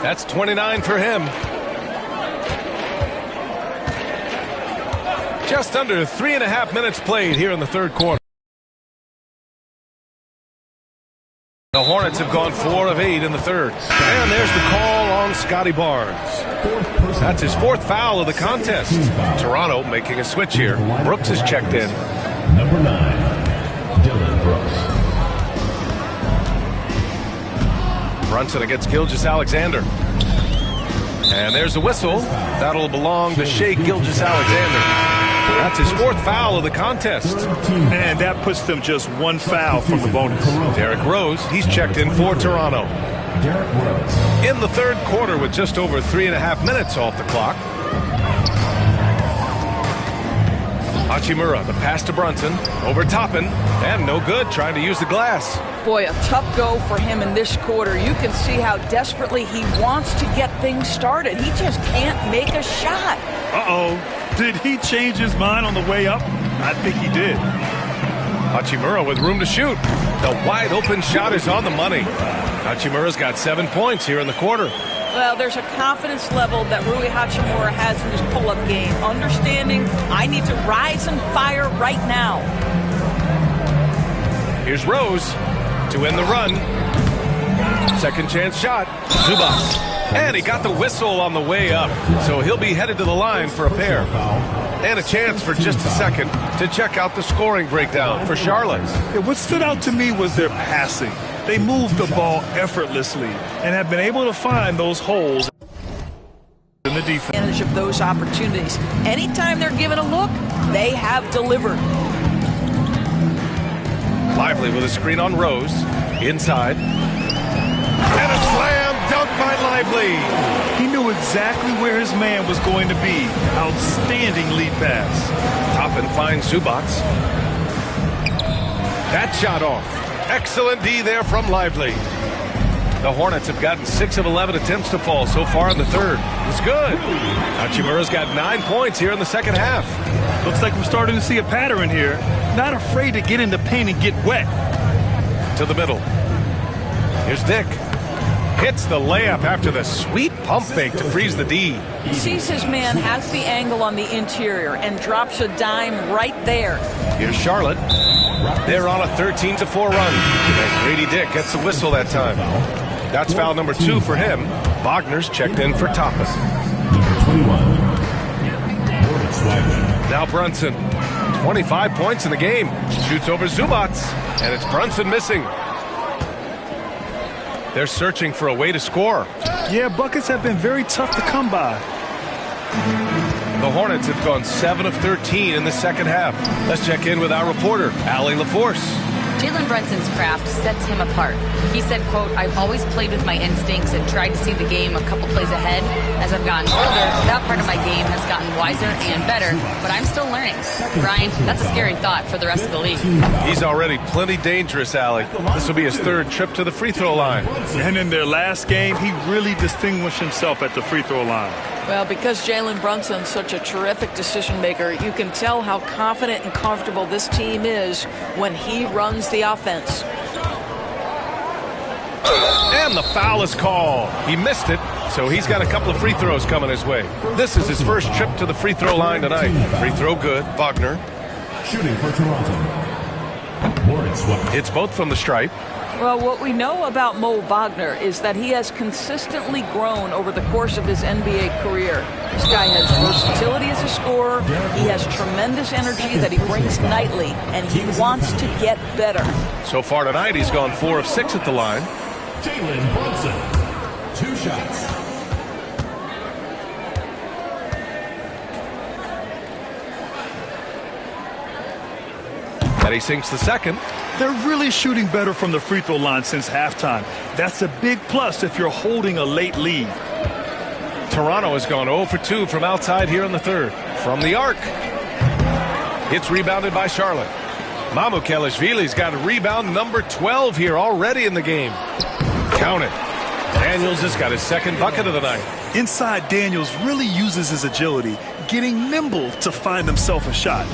That's 29 for him. Just under 3.5 minutes played here in the third quarter. The Hornets have gone 4 of 8 in the third. And there's the call on Scotty Barnes. That's his 4th foul of the contest. Toronto making a switch here. Brooks is checked in. Number 9, Dillon Brooks. Brunson against Gilgeous-Alexander. And there's the whistle. That'll belong to Shai Gilgeous-Alexander. That's his 4th foul of the contest. And that puts them just 1 foul from the bonus. Derrick Rose, he's checked in for Toronto. In the third quarter with just over 3.5 minutes off the clock. Hachimura, the pass to Brunson. Over Toppin. And no good, trying to use the glass. Boy, a tough go for him in this quarter. You can see how desperately he wants to get things started. He just can't make a shot. Uh-oh. Did he change his mind on the way up? I think he did. Hachimura with room to shoot. The wide open shot is on the money. Hachimura's got 7 points here in the quarter. Well, there's a confidence level that Rui Hachimura has in his pull-up game. Understanding I need to rise and fire right now. Here's Rose to end the run. Second chance shot. Zubac. And he got the whistle on the way up. So he'll be headed to the line for a pair. And a chance for just a second to check out the scoring breakdown for Charlotte. What stood out to me was their passing. They moved the ball effortlessly and have been able to find those holes in the defense. Advantage of those opportunities. Anytime they're given a look, they have delivered. Lively with a screen on Rose. Inside. And a slam dunk by Lively. He knew exactly where his man was going to be. Outstanding lead pass. Toppin finds Zubac. That shot off. Excellent D there from Lively. The Hornets have gotten 6 of 11 attempts to fall so far in the third. It's good. Hachimura's got 9 points here in the second half. Looks like we're starting to see a pattern here. Not afraid to get in the paint and get wet. To the middle. Here's Dick. Hits the layup after the sweet pump fake to freeze the D. He sees his man has the angle on the interior and drops a dime right there. Here's Charlotte. They're on a 13-4 run. And Grady Dick gets the whistle that time. That's foul number 2 for him. Wagner's checked in for Toppin. Number 21, Now Brunson. 25 points in the game. Shoots over Zubac. And it's Brunson missing. They're searching for a way to score. Yeah, buckets have been very tough to come by. The Hornets have gone 7 of 13 in the second half. Let's check in with our reporter, Allie LaForce. Jalen Brunson's craft sets him apart. He said, quote, "I've always played with my instincts and tried to see the game a couple plays ahead. As I've gotten older, that part of my game has gotten wiser and better, but I'm still learning." Brian, that's a scary thought for the rest of the league. He's already plenty dangerous, Allie. This will be his 3rd trip to the free throw line. And in their last game, he really distinguished himself at the free throw line. Well, because Jalen Brunson's such a terrific decision maker, you can tell how confident and comfortable this team is when he runs the offense. And the foul is called. He missed it, so he's got a couple of free throws coming his way. This is his first trip to the free throw line tonight. Free throw good. Wagner. shooting for Toronto. It's both from the stripe. Well, what we know about Mo Wagner is that he has consistently grown over the course of his NBA career. This guy has versatility as a scorer. He has tremendous energy that he brings nightly, and he wants to get better. So far tonight, he's gone 4 of 6 at the line. Jalen Brunson, 2 shots. And he sinks the second. They're really shooting better from the free throw line since halftime. That's a big plus if you're holding a late lead. Toronto has gone 0 for 2 from outside here in the third. From the arc. It's rebounded by Charlotte. Mamukelashvili's got a rebound number 12 here already in the game. Count it. Daniels has got his second bucket of the night. Inside, Daniels really uses his agility, getting nimble to find himself a shot.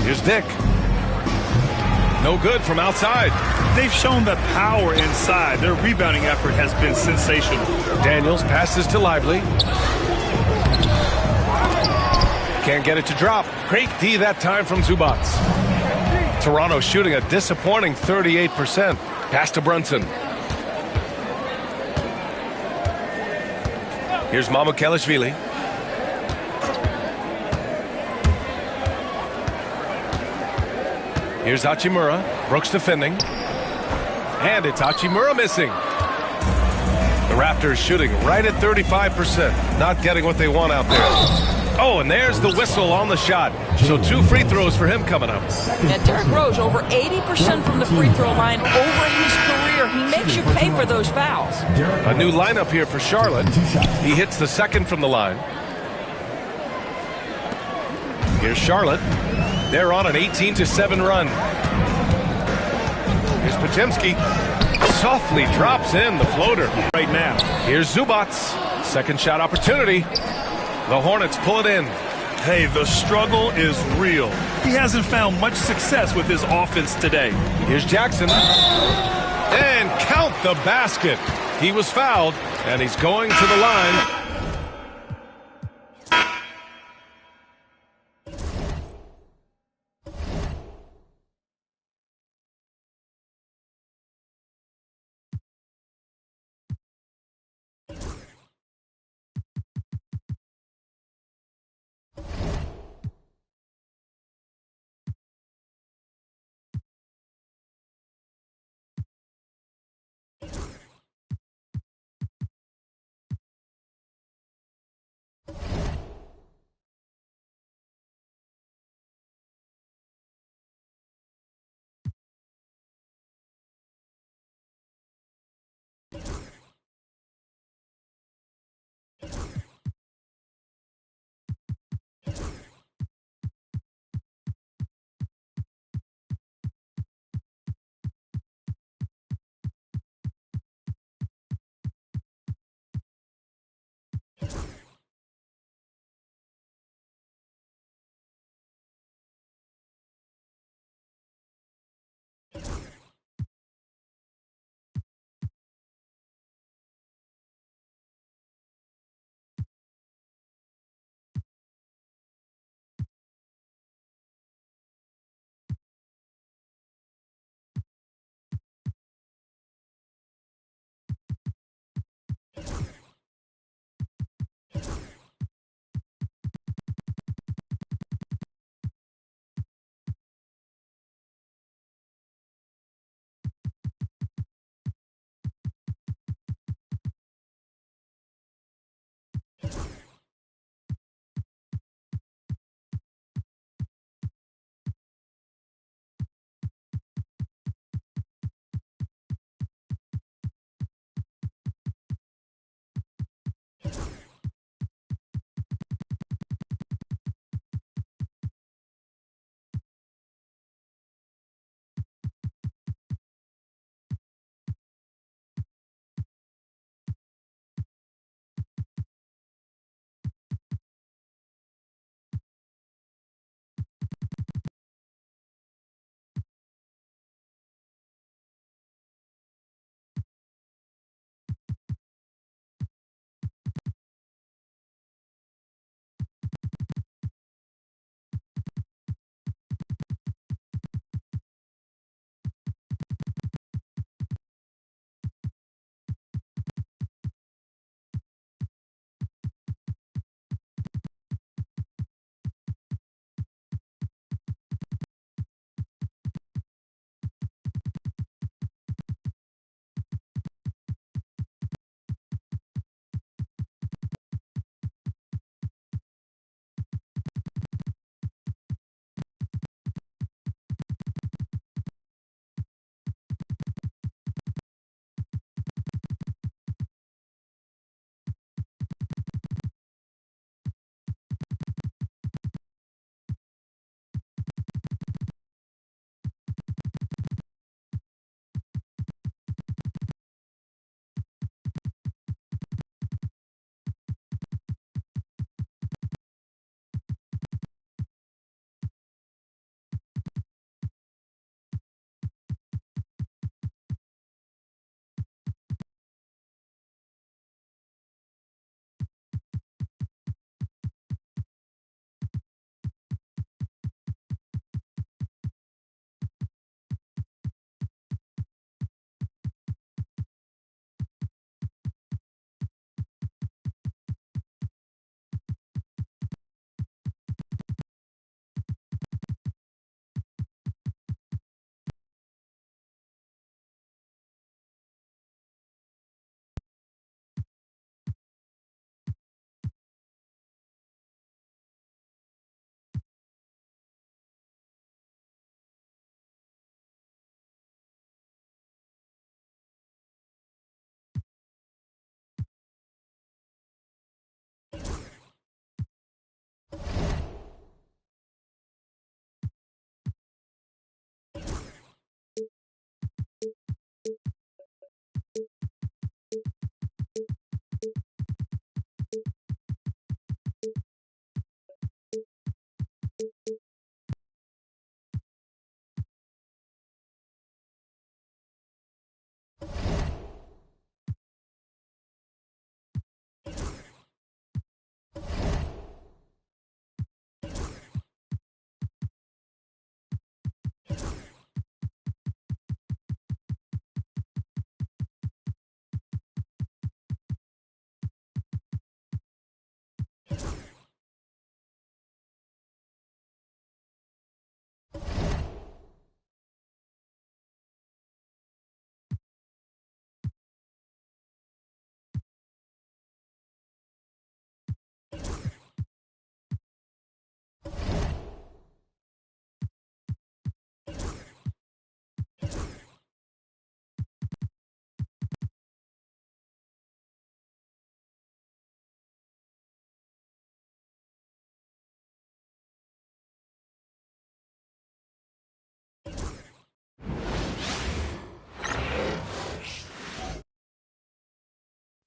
Here's Dick. No good from outside. They've shown the power inside. Their rebounding effort has been sensational. Daniels passes to Lively. Can't get it to drop. Great D that time from Zubac. Toronto shooting a disappointing 38%. Pass to Brunson. Here's Mamukelashvili. Here's Hachimura. Brooks defending. And it's Hachimura missing. The Raptors shooting right at 35%. Not getting what they want out there. Oh, and there's the whistle on the shot. So 2 free throws for him coming up. And Derrick Rose over 80% from the free throw line over his career. He makes you pay for those fouls. A new lineup here for Charlotte. He hits the second from the line. Here's Charlotte. They're on an 18-7 run. Here's Podziemski. Softly drops in the floater Right now. Here's Zubac. Second shot opportunity. The Hornets pull it in. Hey, the struggle is real. He hasn't found much success with his offense today. Here's Jackson. And count the basket. He was fouled, and he's going to the line.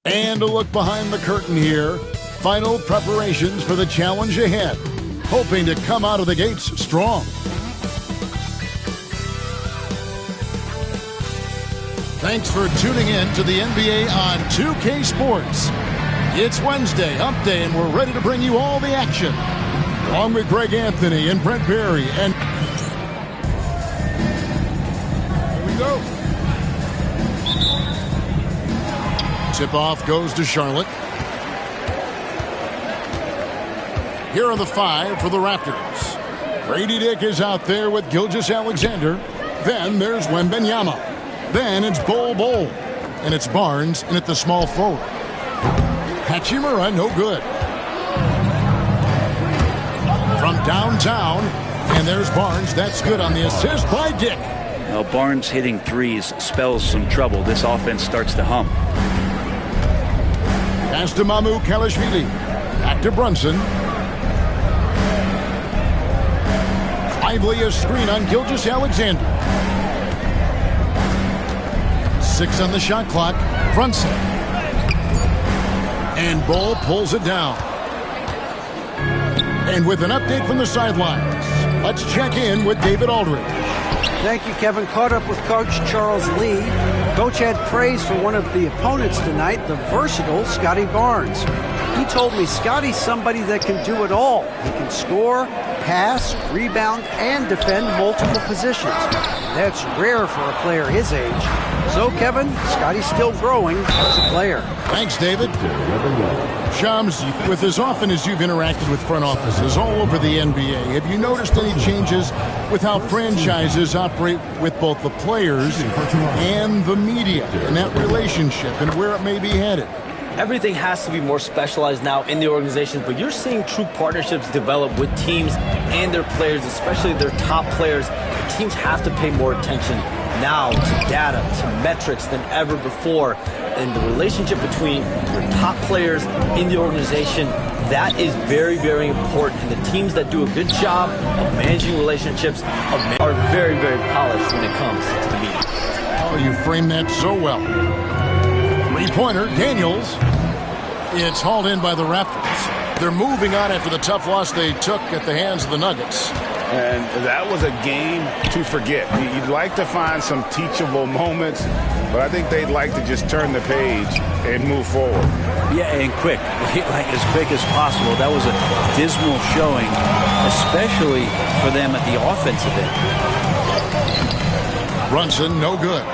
And a look behind the curtain here. Final preparations for the challenge ahead. Hoping to come out of the gates strong. Thanks for tuning in to the NBA on 2K Sports. It's Wednesday, Hump Day, and we're ready to bring you all the action. Along with Greg Anthony and Brent Berry. And here we go. Tip-off goes to Charlotte. Here are the 5 for the Raptors. Grady Dick is out there with Gilgeous-Alexander. Then there's Wembanyama. Then it's Bol. And it's Barnes in at the small forward. Hachimura, no good. From downtown, and there's Barnes. That's good on the assist by Dick. Well, Barnes hitting threes spells some trouble. This offense starts to hum. Pass to Mamoukelashvili. Back to Brunson. Lively a screen on Gilgeous-Alexander. 6 on the shot clock. Brunson. And Bol pulls it down. And with an update from the sidelines, let's check in with David Aldridge. Thank you, Kevin. Caught up with Coach Charles Lee. Coach had praise for one of the opponents tonight, the versatile Scotty Barnes. He told me Scotty's somebody that can do it all. He can score, pass, rebound, and defend multiple positions. That's rare for a player his age. So, Kevin, Scotty's still growing as a player. Thanks, David. Shams, with as often as you've interacted with front offices all over the NBA, have you noticed any changes with how franchises operate with both the players and the media and that relationship and where it may be headed? Everything has to be more specialized now in the organizations, but you're seeing true partnerships develop with teams and their players, especially their top players. The teams have to pay more attention now to data, to metrics than ever before. And the relationship between your top players in the organization, that is very, very important. And the teams that do a good job of managing relationships are very, very polished when it comes to the media. Oh, you framed that so well. Three-pointer, Daniels. It's hauled in by the Raptors. They're moving on after the tough loss they took at the hands of the Nuggets. And that was a game to forget. You'd like to find some teachable moments, but I think they'd like to just turn the page and move forward. Yeah, and quick, like as quick as possible. That was a dismal showing, especially for them at the offensive end. Brunson, no good.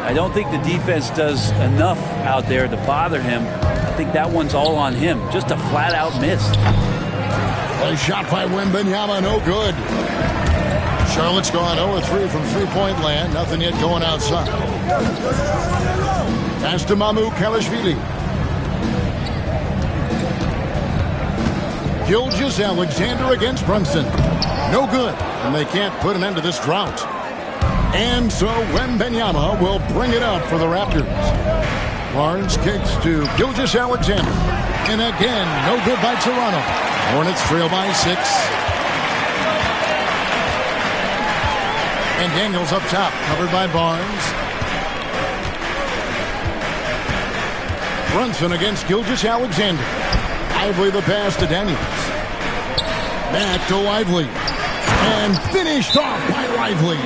I don't think the defense does enough out there to bother him. I think that one's all on him. Just a flat-out miss. A shot by Wembanyama, no good. Charlotte's gone 0-3 from three-point land. Nothing yet going outside. Pass to Mamoukelashvili. Gilgeous-Alexander against Brunson. No good, and they can't put an end to this drought. And so Wembanyama will bring it up for the Raptors. Barnes kicks to Gilgeous-Alexander. And again, no good by Toronto. Hornets trail by 6. And Daniels up top, covered by Barnes. Brunson against Gilgeous-Alexander. Lively the pass to Daniels. Back to Lively. And finished off by Lively.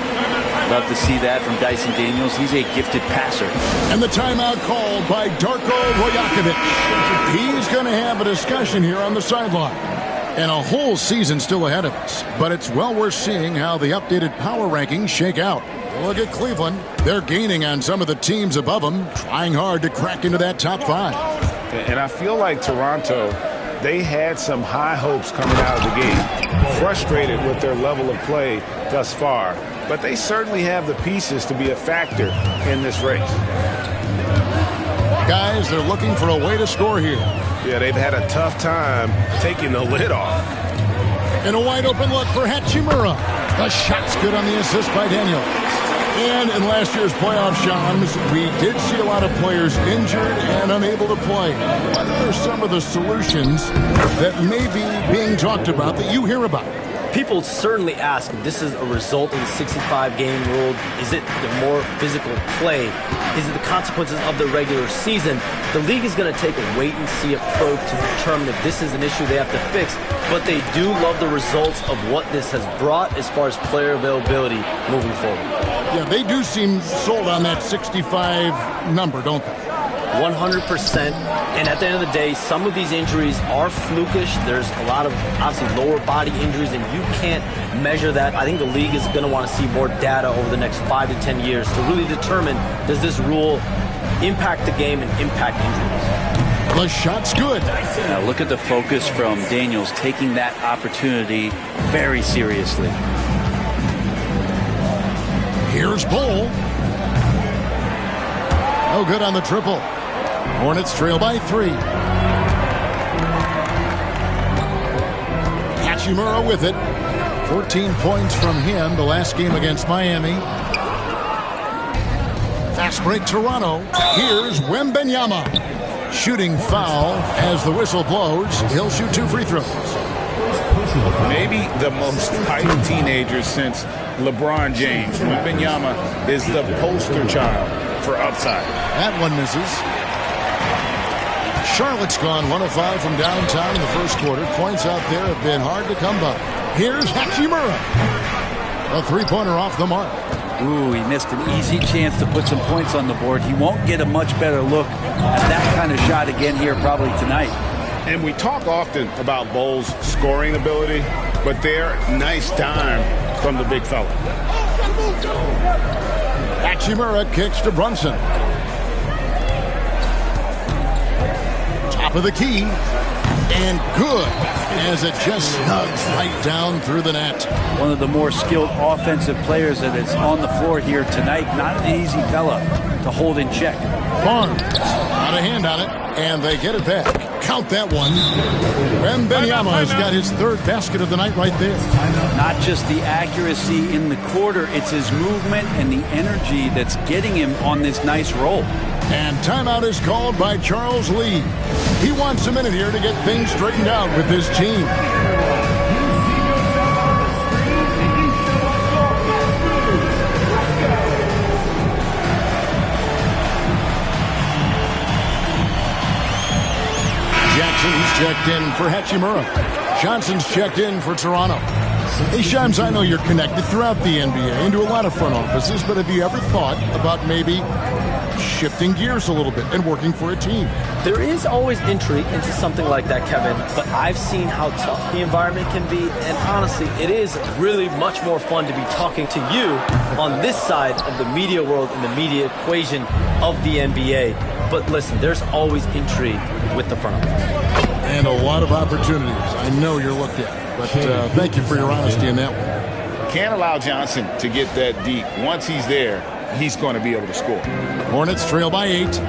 Love to see that from Dyson Daniels. He's a gifted passer. And the timeout called by Darko Rajakovic. He's going to have a discussion here on the sideline. And a whole season still ahead of us. But it's well worth seeing how the updated power rankings shake out. Look at Cleveland. They're gaining on some of the teams above them, trying hard to crack into that top 5. And I feel like Toronto, they had some high hopes coming out of the gate. Frustrated with their level of play thus far. But they certainly have the pieces to be a factor in this race. Guys, they're looking for a way to score here. Yeah, they've had a tough time taking the lid off. And a wide open look for Hachimura. The shot's good on the assist by Daniels. And in last year's playoff, Shams, we did see a lot of players injured and unable to play. What are some of the solutions that may be being talked about that you hear about? People certainly ask if this is a result of the 65-game rule. Is it the more physical play? Is it the consequences of the regular season? The league is going to take a wait-and-see approach to determine if this is an issue they have to fix, but they do love the results of what this has brought as far as player availability moving forward. Yeah, they do seem sold on that 65 number, don't they? 100%. And at the end of the day, some of these injuries are flukish. There's a lot of, obviously, lower body injuries, and you can't measure that. I think the league is going to want to see more data over the next 5 to 10 years to really determine, does this rule impact the game and impact injuries? The shot's good. Now look at the focus from Daniels, taking that opportunity very seriously. Here's Bull. No good on the triple. Hornets trail by 3. Hachimura with it. 14 points from him the last game against Miami. Fast break Toronto. Here's Wembanyama. Shooting foul as the whistle blows. He'll shoot 2 free throws. Maybe the most hyped teenager since LeBron James. Wembanyama is the poster child for upside. That one misses. Charlotte's gone 1 of 5 from downtown in the first quarter. Points out there have been hard to come by. Here's Hachimura. A 3-pointer off the mark. Ooh, he missed an easy chance to put some points on the board. He won't get a much better look at that kind of shot again here probably tonight. And we talk often about Bull's scoring ability, but they're nice dime from the big fella. Hachimura kicks to Brunson. Top of the key. And good as it just snugs right down through the net. One of the more skilled offensive players that is on the floor here tonight. Not an easy fella to hold in check. Barnes got a hand on it, and they get it back. Count that one. Wembanyama has got his 3rd basket of the night right there. Not just the accuracy in the quarter, it's his movement and the energy that's getting him on this nice roll. And timeout is called by Charles Lee. He wants a minute here to get things straightened out with his team. Jackson's checked in for Hachimura. Johnson's checked in for Toronto. Hey, Shams, I know you're connected throughout the NBA into a lot of front offices, but have you ever thought about maybe shifting gears a little bit and working for a team? There is always intrigue into something like that, Kevin, but I've seen how tough the environment can be, and honestly, it is really much more fun to be talking to you on this side of the media world and the media equation of the NBA. But listen, there's always intrigue with the front office. And a lot of opportunities. I know you're looked at, but thank you for your honesty in that one. Can't allow Johnson to get that deep. Once he's there, he's going to be able to score. Hornets trail by 8.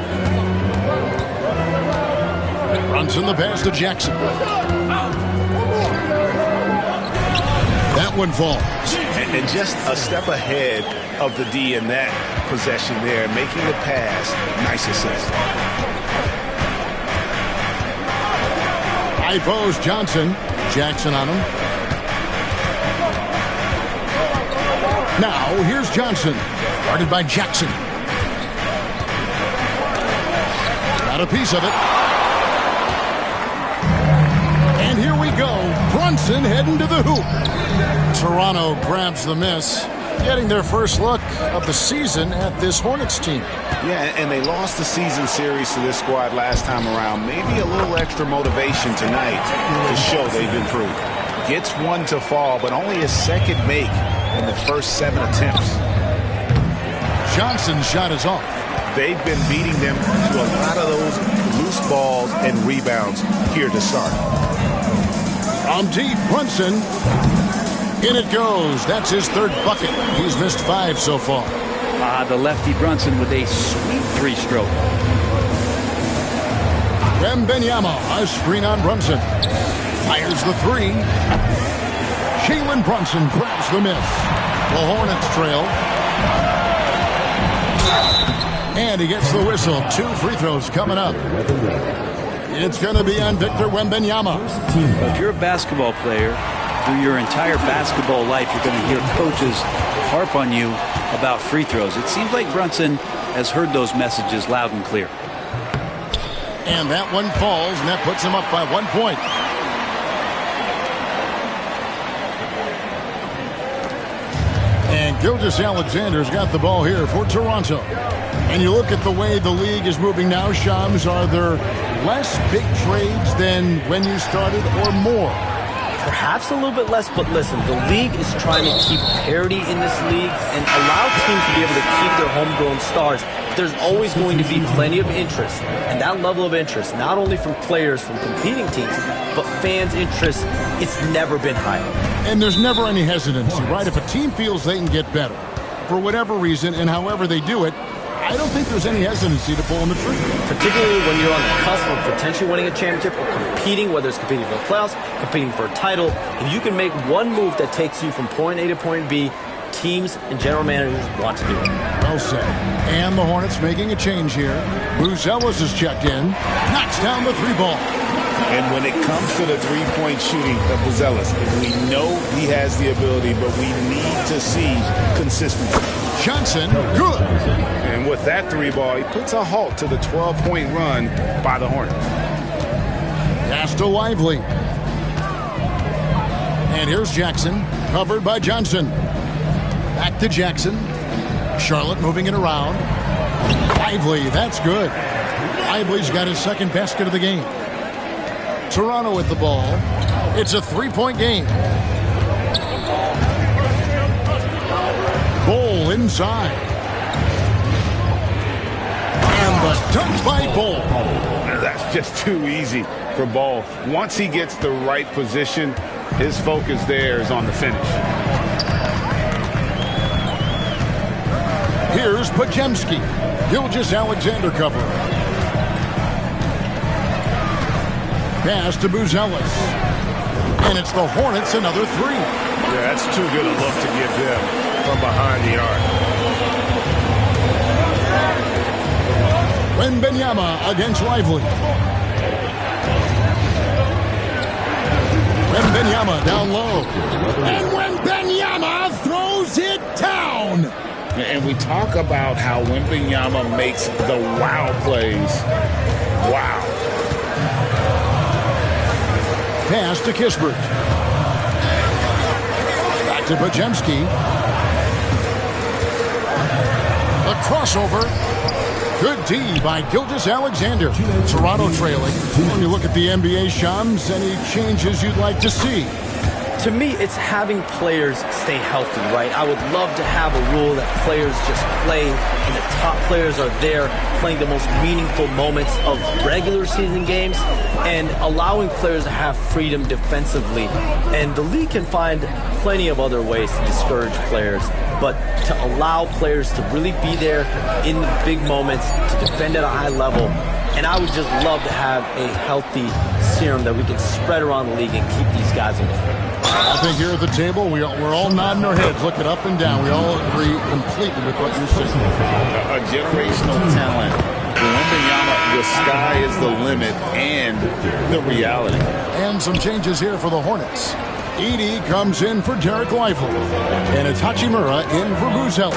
Brunson the pass to Jackson. That one falls. And just a step ahead of the D in that possession there, making the pass. Nice assist. High post Johnson. Jackson on him. Now here's Johnson. Guarded by Jackson. Got a piece of it. And here we go. Brunson heading to the hoop. Toronto grabs the miss, getting their first look of the season at this Hornets team. Yeah, and they lost the season series to this squad last time around. Maybe a little extra motivation tonight to show they've improved. Gets one to fall, but only his 2nd make in the first 7 attempts. Johnson's shot is off. They've been beating them to a lot of those loose balls and rebounds here to start. From deep, Brunson. In it goes. That's his 3rd bucket. He's missed 5 so far. The lefty Brunson with a sweet 3-stroke. Wembanyama, a screen on Brunson. Fires the 3. Jalen Brunson grabs the miss. The Hornets trail. And he gets the whistle. 2 free throws coming up. It's going to be on Victor Wembanyama. If you're a basketball player, through your entire basketball life, you're going to hear coaches harp on you about free throws. It seems like Brunson has heard those messages loud and clear. And that one falls, and that puts him up by 1 point. And Gilgeous-Alexander's got the ball here for Toronto. And you look at the way the league is moving now, Shams, are there less big trades than when you started or more? Perhaps a little bit less, but listen, the league is trying to keep parity in this league and allow teams to be able to keep their homegrown stars. There's always going to be plenty of interest, and that level of interest, not only from players from competing teams, but fans' interest, it's never been higher. And there's never any hesitancy, right? If a team feels they can get better, for whatever reason and however they do it, I don't think there's any hesitancy to pull the trigger. Particularly when you're on the cusp of potentially winning a championship or competing, whether it's competing for the playoffs, competing for a title. If you can make one move that takes you from point A to point B, teams and general managers want to do it. Well said. And the Hornets making a change here. Buzelis is checked in. Knocks down the three ball. And when it comes to the three-point shooting of Buzelis, we know he has the ability, but we need to see consistency. Johnson, good. And with that three ball, he puts a halt to the 12-point run by the Hornets. Pass to Lively. And here's Jackson, covered by Johnson. Back to Jackson. Charlotte moving it around. Lively, that's good. Lively's got his second basket of the game. Toronto with the ball. It's a three-point game. Bol inside. And the dunk by Bol. That's just too easy for Bol. Once he gets the right position, his focus there is on the finish. Here's Podziemski. Gilgeous-Alexander cover. Pass to Buzelis. And it's the Hornets another three. Yeah, that's too good a look to give them from behind the arc. Wembanyama against Lively. Wembanyama down low. And Wembanyama throws it down. And we talk about how Wembanyama makes the wow plays. Wow. Pass to Kispert. Back to Podziemski. A crossover. Good D by Gilgeous-Alexander. Toronto trailing. When you look at the NBA, Shams, any changes you'd like to see? To me, it's having players stay healthy, right? I would love to have a rule that players just play and the top players are there playing the most meaningful moments of regular season games and allowing players to have freedom defensively. And the league can find plenty of other ways to discourage players, but to allow players to really be there in the big moments, to defend at a high level. And I would just love to have a healthy serum that we can spread around the league and keep these guys on the floor. I think here at the table, we're all nodding our heads, looking up and down. We all agree completely with what you're saying. A generational talent. Wembanyama, the sky is the limit and the reality. And some changes here for the Hornets. Edey comes in for Derek Lively. And it's Hachimura in for Buzelis.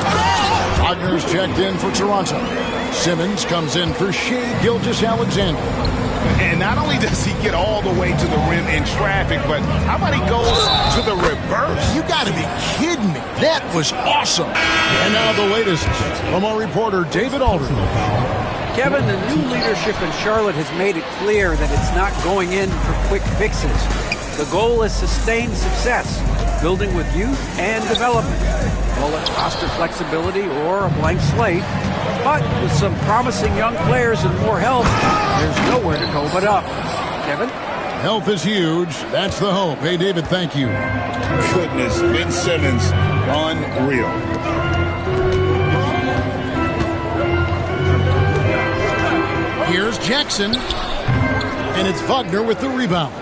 Wagner's checked in for Toronto. Simmons comes in for Shai Gilgeous-Alexander. And not only does he get all the way to the rim in traffic, but how about he goes to the reverse? You got to be kidding me. That was awesome. And now the latest from our reporter, David Aldridge. Kevin, the new leadership in Charlotte has made it clear that it's not going in for quick fixes. The goal is sustained success, building with youth and development. Call it roster flexibility or a blank slate. But with some promising young players and more help, there's nowhere to go but up. Kevin? Health is huge. That's the hope. Hey, David, thank you. Goodness, Ben Simmons, unreal. Here's Jackson. And it's Wagner with the rebound.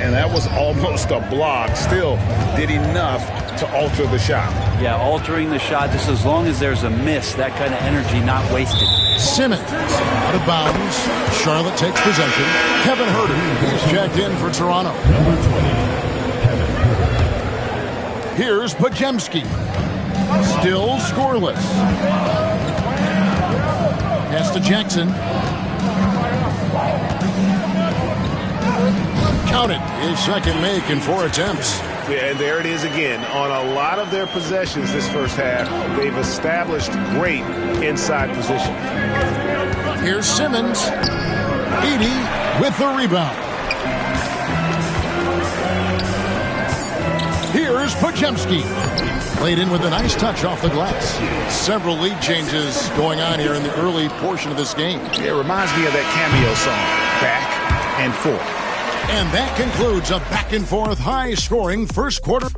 And that was almost a block. Still did enough to alter the shot. Yeah, altering the shot just as long as there's a miss, that kind of energy not wasted. Simmons out of bounds. Charlotte takes possession. Kevin Huerter is checked in for Toronto. Number 20, Kevin Huerter. Here's Podziemski. Still scoreless. Pass to Jackson. Counted. His second make in 4 attempts. Yeah, and there it is again. On a lot of their possessions this first half, they've established great inside position. Here's Simmons. Edey with the rebound. Here's Podziemski. Played in with a nice touch off the glass. Several lead changes going on here in the early portion of this game. It reminds me of that cameo song, Back and Forth. And that concludes a back-and-forth, high-scoring first quarter.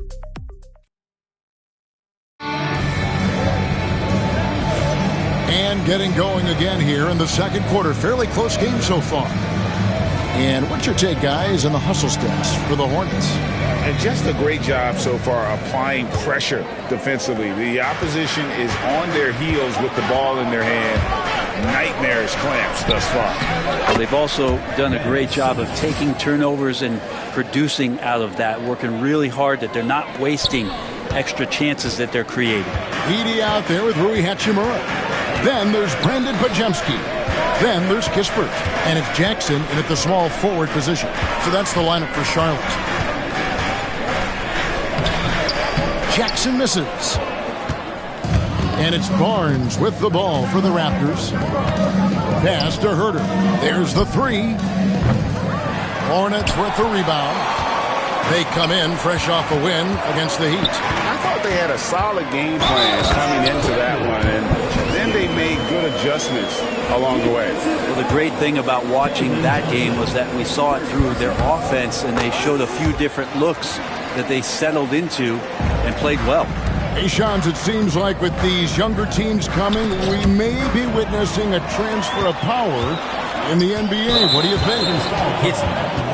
And getting going again here in the second quarter. Fairly close game so far. And what's your take, guys, in the hustle steps for the Hornets? And just a great job so far applying pressure defensively. The opposition is on their heels with the ball in their hand. Nightmarish clamps thus far. Well, they've also done a great job of taking turnovers and producing out of that, working really hard that they're not wasting extra chances that they're creating. Edey out there with Rui Hachimura. Then there's Brandon Podziemski. Then there's Kispert. And it's Jackson in at the small forward position. So that's the lineup for Charlotte. Jackson misses. And it's Barnes with the ball for the Raptors. Pass to Herter. There's the three. Hornets with the rebound. They come in fresh off a win against the Heat. I thought they had a solid game plan coming into that one, and then they made good adjustments along the way. Well, the great thing about watching that game was that we saw it through their offense, and they showed a few different looks that they settled into and played well. Hey, Shans, it seems like with these younger teams coming, we may be witnessing a transfer of power in the NBA. What do you think? It's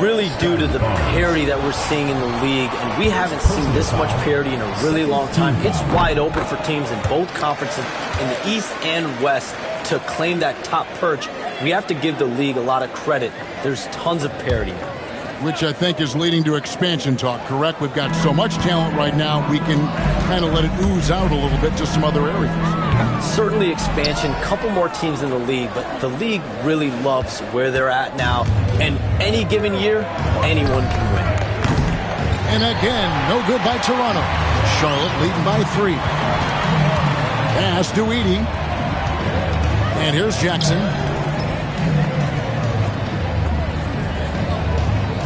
really due to the parity that we're seeing in the league, and we haven't seen this much parity in a really long time. It's wide open for teams in both conferences, in the East and West, to claim that top perch. We have to give the league a lot of credit. There's tons of parity now. Which I think is leading to expansion talk, correct? We've got so much talent right now, we can kind of let it ooze out a little bit to some other areas. Certainly expansion, couple more teams in the league, but the league really loves where they're at now. And any given year, anyone can win. And again, no good by Toronto. Charlotte leading by 3. Pass to Edey. And here's Jackson.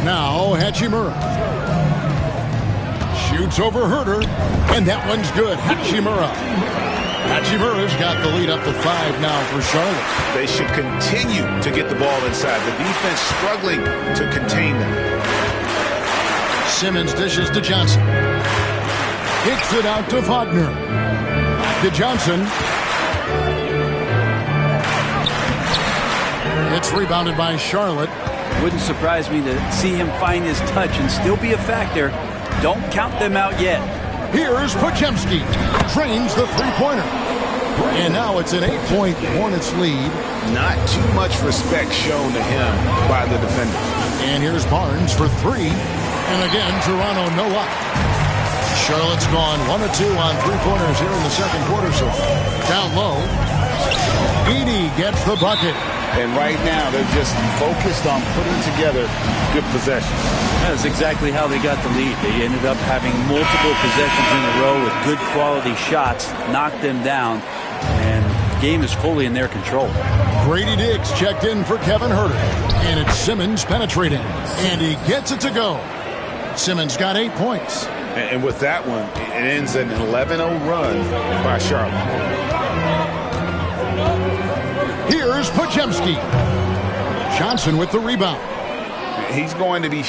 Now Hachimura. Shoots over Herter. And that one's good. Hachimura. Hachimura's got the lead up to 5 now for Charlotte. They should continue to get the ball inside. The defense struggling to contain them. Simmons dishes to Johnson. Kicks it out to Wagner. To Johnson. It's rebounded by Charlotte. Wouldn't surprise me to see him find his touch and still be a factor. Don't count them out yet. Here's Podziemski. Drains the three-pointer. And now it's an 8-point Hornets lead. Not too much respect shown to him by the defender. And here's Barnes for 3. And again, Toronto no luck. Charlotte's gone 1 of 2 on three-pointers here in the second quarter so far. Down low. Edey gets the bucket. And right now, they're just focused on putting together good possessions. That's exactly how they got the lead. They ended up having multiple possessions in a row with good quality shots, knocked them down, and the game is fully in their control. Grady Diggs checked in for Kevin Herter. And it's Simmons penetrating. And he gets it to go. Simmons got 8 points. And with that one, it ends an 11-0 run by Charlotte. Here's Podziemski. Johnson with the rebound. He's going to be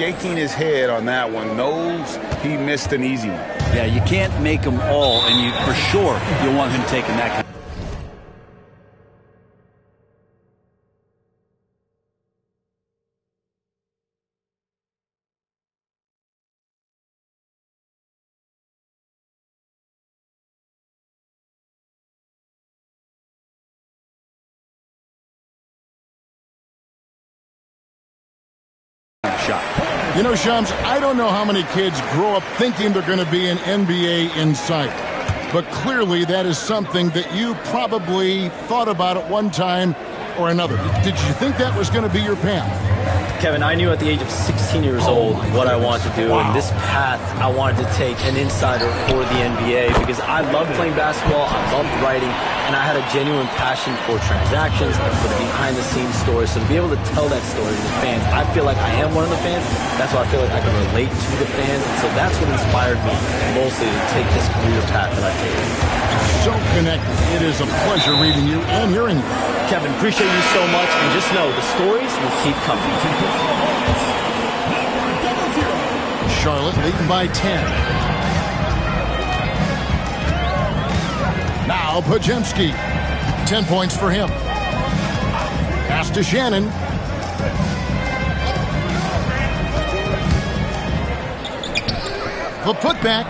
shaking his head on that one, knows he missed an easy one. Yeah, you can't make them all, and you for sure you want him taking that kind. Shot. You know, Shams, I don't know how many kids grow up thinking they're going to be an NBA insider, but clearly that is something that you probably thought about at one time or another. Did you think that was going to be your path? Kevin, I knew at the age of 16 years old what I wanted to do, and this path I wanted to take an insider for the NBA because I love playing basketball, I love writing, and I had a genuine passion for transactions, for the behind-the-scenes stories. So to be able to tell that story to the fans, I feel like I am one of the fans. That's why I feel like I can relate to the fans, and so that's what inspired me mostly to take this career path that I've taken. So connected. It is a pleasure reading you and hearing you. Kevin, appreciate you so much, and just know the stories will keep coming. Charlotte leading by 10. Now Podziemski. 10 points for him. Pass to Shannon. The putback,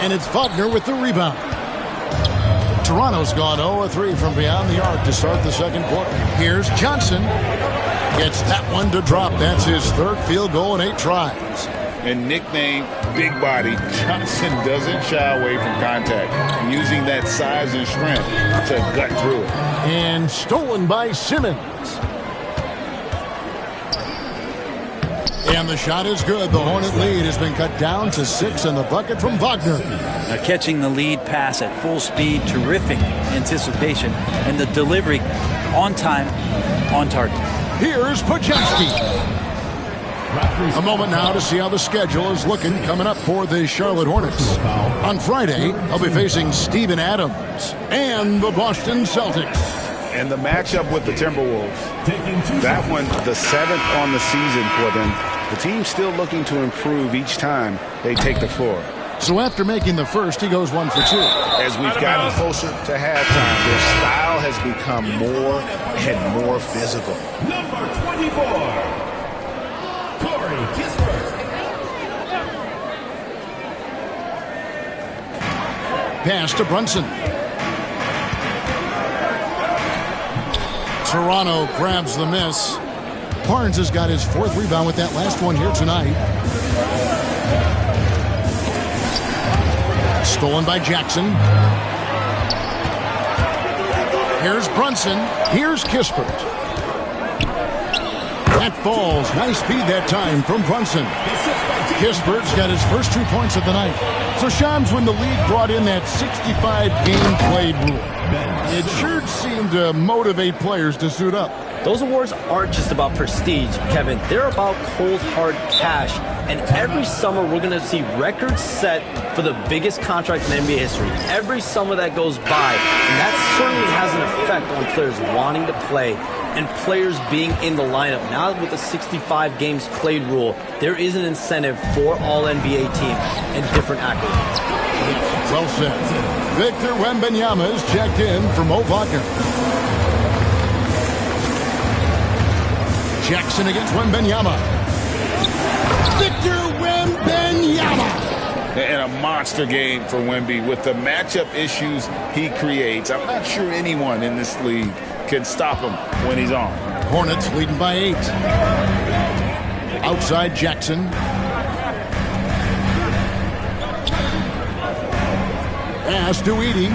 and it's Wagner with the rebound. Toronto's gone 0-3 from beyond the arc to start the second quarter. Here's Johnson. Gets that one to drop. That's his third field goal in 8 tries. And nicknamed Big Body, Johnson doesn't shy away from contact, using that size and strength to gut through it. And stolen by Simmons. And the shot is good. The Hornet lead has been cut down to 6 in the bucket from Wagner. Now catching the lead pass at full speed, terrific anticipation, and the delivery on time, on target. Here's Podziemski. A moment now to see how the schedule is looking coming up for the Charlotte Hornets. On Friday, they'll be facing Steven Adams and the Boston Celtics. And the matchup with the Timberwolves, that one, the 7th on the season for them. The team's still looking to improve each time they take the floor. So after making the first, he goes 1 for 2. As we've gotten closer to halftime, their style has become more and more physical. Number 24, Corey Kispert. Pass to Brunson. Toronto grabs the miss. Barnes has got his 4th rebound with that last one here tonight. Stolen by Jackson. Here's Brunson. Here's Kispert. That falls. Nice speed that time from Brunson. Kispert's got his first 2 points of the night. So Shams, when the league brought in that 65 game played rule, it sure seemed to motivate players to suit up. Those awards aren't just about prestige, Kevin. They're about cold, hard cash. And every summer, we're going to see records set for the biggest contract in NBA history. Every summer that goes by, and that certainly has an effect on players wanting to play and players being in the lineup. Now with the 65 games played rule, there is an incentive for all NBA teams and different accolades. Well said. Victor Wembanyama is checked in for Mo Wagner. Jackson against Wembanyama. Victor Wembanyama. And a monster game for Wemby with the matchup issues he creates. I'm not sure anyone in this league can stop him when he's on. Hornets leading by 8. Outside Jackson. Pass to Edey.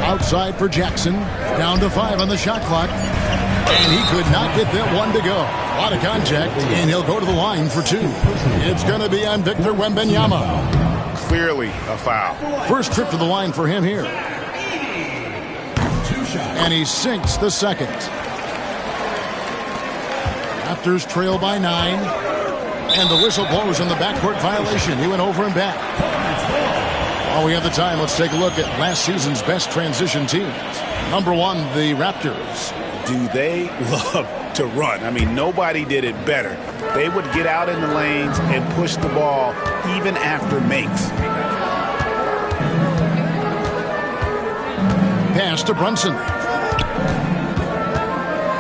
Outside for Jackson. Down to 5 on the shot clock. And he could not get that one to go. A lot of contact, and he'll go to the line for 2. It's going to be on Victor Wembanyama. Clearly a foul. First trip to the line for him here. And he sinks the second. Raptors trail by 9. And the whistle blows on the backcourt violation. He went over and back. While we have the time, let's take a look at last season's best transition teams. Number 1, the Raptors. do they love to run. I mean, nobody did it better. They would get out in the lanes and push the ball even after makes. Pass to Brunson.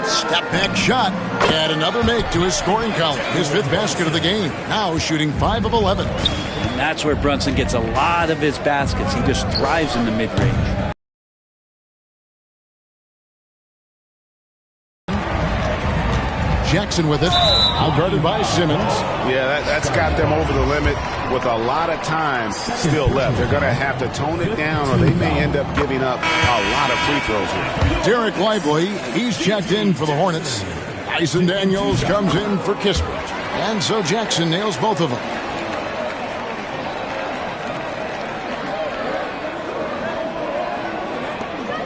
Step back shot. Add another make to his scoring column. His 5th basket of the game. Now shooting 5 of 11. And that's where Brunson gets a lot of his baskets. He just thrives in the mid-range. Jackson with it. Out guarded by Simmons. Yeah, that's got them over the limit with a lot of time still left. They're going to have to tone it down or they may end up giving up a lot of free throws here. Derek Lively, he's checked in for the Hornets. Dyson Daniels comes in for Kispert. And so Jackson nails both of them.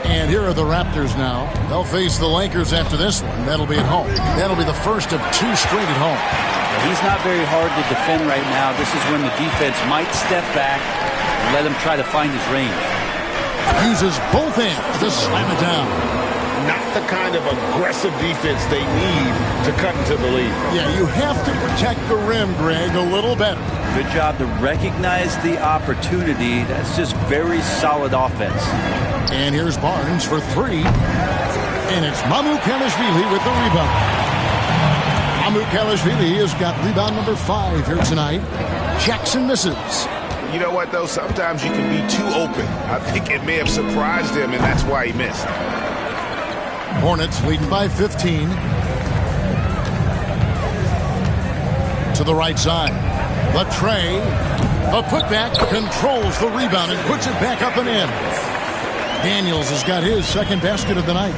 And here are the Raptors now. They'll face the Lakers after this one. That'll be at home. That'll be the first of 2 straight at home. He's not very hard to defend right now. This is when the defense might step back and let him try to find his range. Uses both hands to slam it down. Not the kind of aggressive defense they need to cut into the lead. Yeah, you have to protect the rim, Greg, a little better. Good job to recognize the opportunity. That's just very solid offense. And here's Barnes for 3. And it's Mamukelashvili with the rebound. Mamukelashvili has got rebound number 5 here tonight. Jackson misses. You know what, though? Sometimes you can be too open. I think it may have surprised him, and that's why he missed. Hornets leading by 15. To the right side. Latrey. A putback controls the rebound and puts it back up and in. Daniels has got his 2nd basket of the night.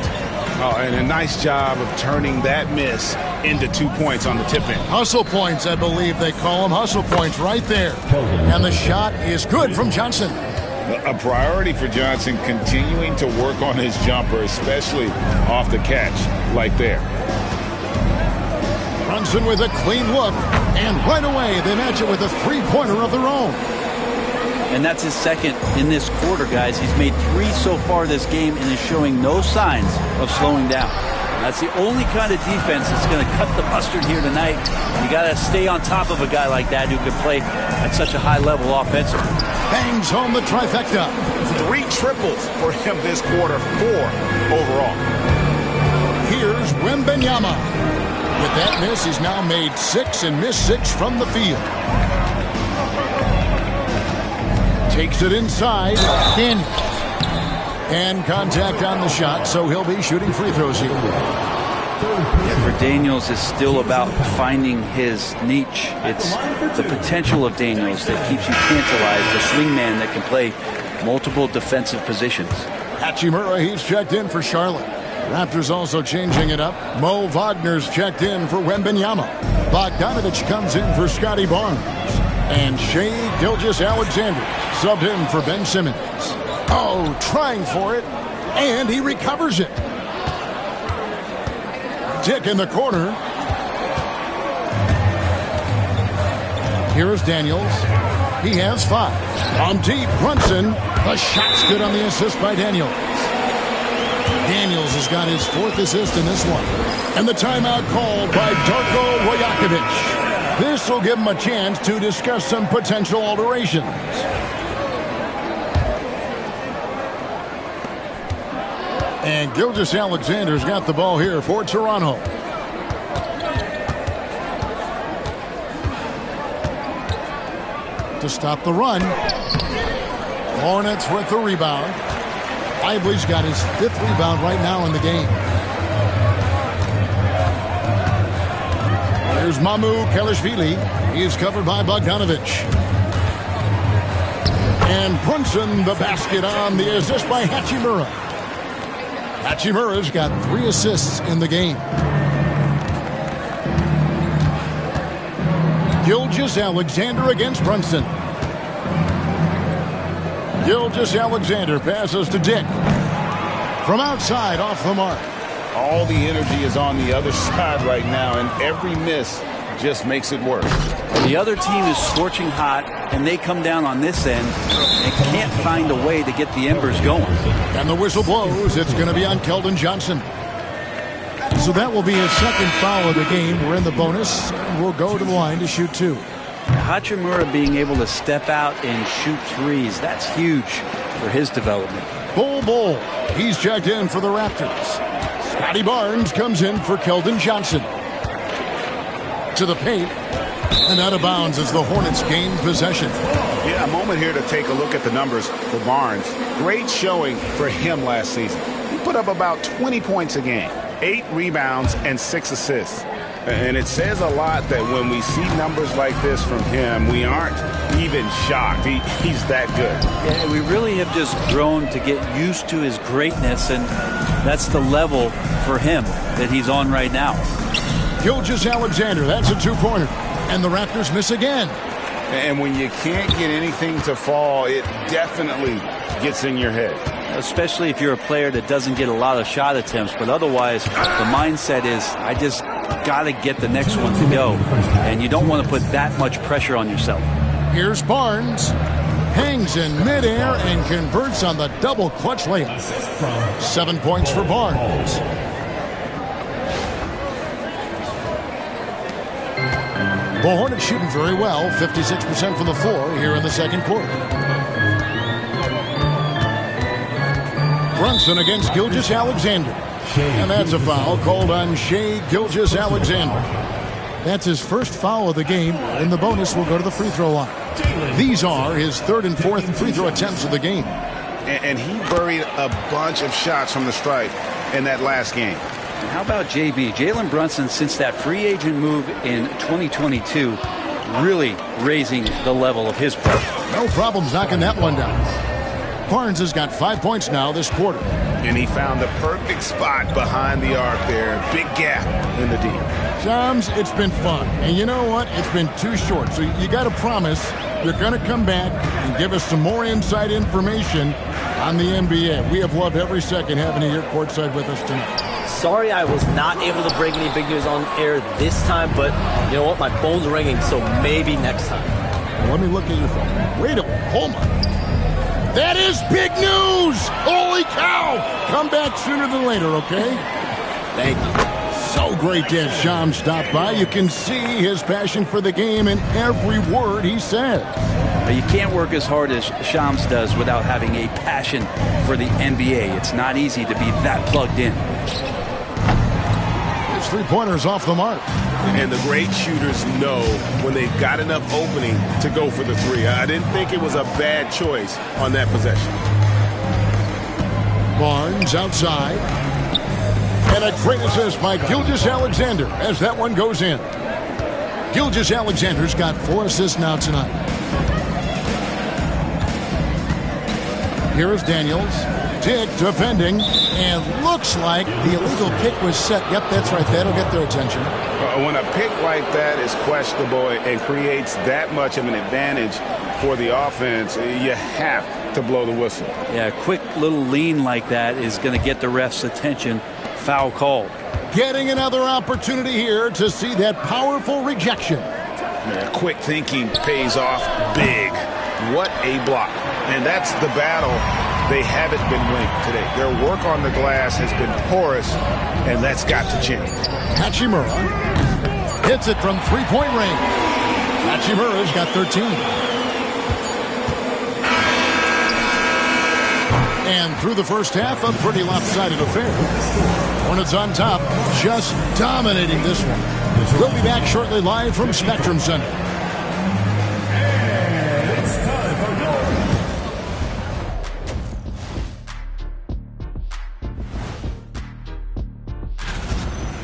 Oh, and a nice job of turning that miss into 2 points on the tip in. Hustle points, I believe they call them. Hustle points right there. And the shot is good from Johnson. A priority for Johnson, continuing to work on his jumper, especially off the catch like there. Brunson with a clean look. And right away, they match it with a 3-pointer of their own. And that's his 2nd in this quarter, guys. He's made 3 so far this game and is showing no signs of slowing down. That's the only kind of defense that's going to cut the mustard here tonight. You got to stay on top of a guy like that who can play at such a high level offensively. Bangs home the trifecta. 3 triples for him this quarter, 4 overall. Here's Wembanyama. With that miss, he's now made 6 and missed 6 from the field. Takes it inside. Daniels. And contact on the shot, so he'll be shooting free throws here. Yeah, for Daniels, it's still about finding his niche. It's the potential of Daniels that keeps you tantalized, the swingman that can play multiple defensive positions. Hachimura, he's checked in for Charlotte. Raptors also changing it up. Mo Wagner's checked in for Wembanyama. Bogdanovich comes in for Scotty Barnes. And Shai Gilgeous-Alexander subbed in for Ben Simmons. Oh, trying for it. And he recovers it. Dick in the corner. Here is Daniels. He has 5. On deep, Brunson. The shot's good on the assist by Daniels. Daniels has got his 4th assist in this one. And the timeout called by Darko Rajakovic. This will give him a chance to discuss some potential alterations. And Gilgeous-Alexander's got the ball here for Toronto. To stop the run. Hornets with the rebound. Lively's got his 5th rebound right now in the game. Here's Mamukelashvili. He is covered by Bogdanovich. And Brunson, the basket on the assist by Hachimura. Hachimura's got 3 assists in the game. Gilgeous-Alexander against Brunson. Gilgeous-Alexander passes to Dick. From outside, off the mark. All the energy is on the other side right now, and every miss just makes it worse. The other team is scorching hot, and they come down on this end and can't find a way to get the embers going. And the whistle blows. It's going to be on Keldon Johnson. So that will be his second foul of the game. We're in the bonus, and we'll go to the line to shoot 2. Hachimura being able to step out and shoot threes, that's huge for his development. Bull. He's checked in for the Raptors. Scotty Barnes comes in for Keldon Johnson. To the paint. And out of bounds as the Hornets gain possession. Yeah, a moment here to take a look at the numbers for Barnes. Great showing for him last season. He put up about 20 points a game, 8 rebounds, and 6 assists. And it says a lot that when we see numbers like this from him, we aren't even shocked. He's that good. Yeah, we really have just grown to get used to his greatness, and that's the level for him that he's on right now. Gilgeous-Alexander, that's a 2-pointer. And the Raptors miss again. And when you can't get anything to fall, it definitely gets in your head. Especially if you're a player that doesn't get a lot of shot attempts, but otherwise the mindset is, I just got to get the next one to go. And you don't want to put that much pressure on yourself. Here's Barnes. Hangs in midair and converts on the double clutch layup. 7 points for Barnes. The Hornets shooting very well, 56% from the floor here in the second quarter. Brunson against Gilgeous-Alexander. And that's a foul called on Shai Gilgeous-Alexander. That's his first foul of the game. In the bonus, we'll go to the free throw line. These are his 3rd and 4th free throw attempts of the game. And he buried a bunch of shots from the stripe in that last game. How about JB? Jalen Brunson, since that free agent move in 2022, really raising the level of his play. No problems knocking that one down. Barnes has got 5 points now this quarter. And he found the perfect spot behind the arc there. Big gap in the D. Shams, it's been fun. And you know what? It's been too short. So you got to promise you're going to come back and give us some more inside information on the NBA. We have loved every second having you here courtside with us tonight. Sorry I was not able to break any big news on air this time, but you know what? My phone's ringing, so maybe next time. Well, let me look at your phone. Wait a minute. Hold on. That is big news! Holy cow! Come back sooner than later, okay? Thank you. So great to have Shams stop by. You can see his passion for the game in every word he says. You can't work as hard as Shams does without having a passion for the NBA. It's not easy to be that plugged in. His three-pointer's off the mark. And the great shooters know when they've got enough opening to go for the three. I didn't think it was a bad choice on that possession. Barnes outside. And a great assist by Gilgeous-Alexander as that one goes in. Gilgeous-Alexander's got 4 assists now tonight. Here is Daniels. Tick defending. And looks like the illegal kick was set. Yep, that's right. That'll get their attention. When a pick like that is questionable and creates that much of an advantage for the offense, you have to blow the whistle. Yeah, a quick little lean like that is going to get the ref's attention. Foul called. Getting another opportunity here to see that powerful rejection. Yeah, quick thinking pays off big. What a block. And that's the battle they haven't been winning today. Their work on the glass has been porous, and that's got to change. Hachimura hits it from three-point range. Hachimura's got 13. And through the first half, a pretty lopsided affair. Hornets on top, just dominating this one. We'll be back shortly live from Spectrum Center.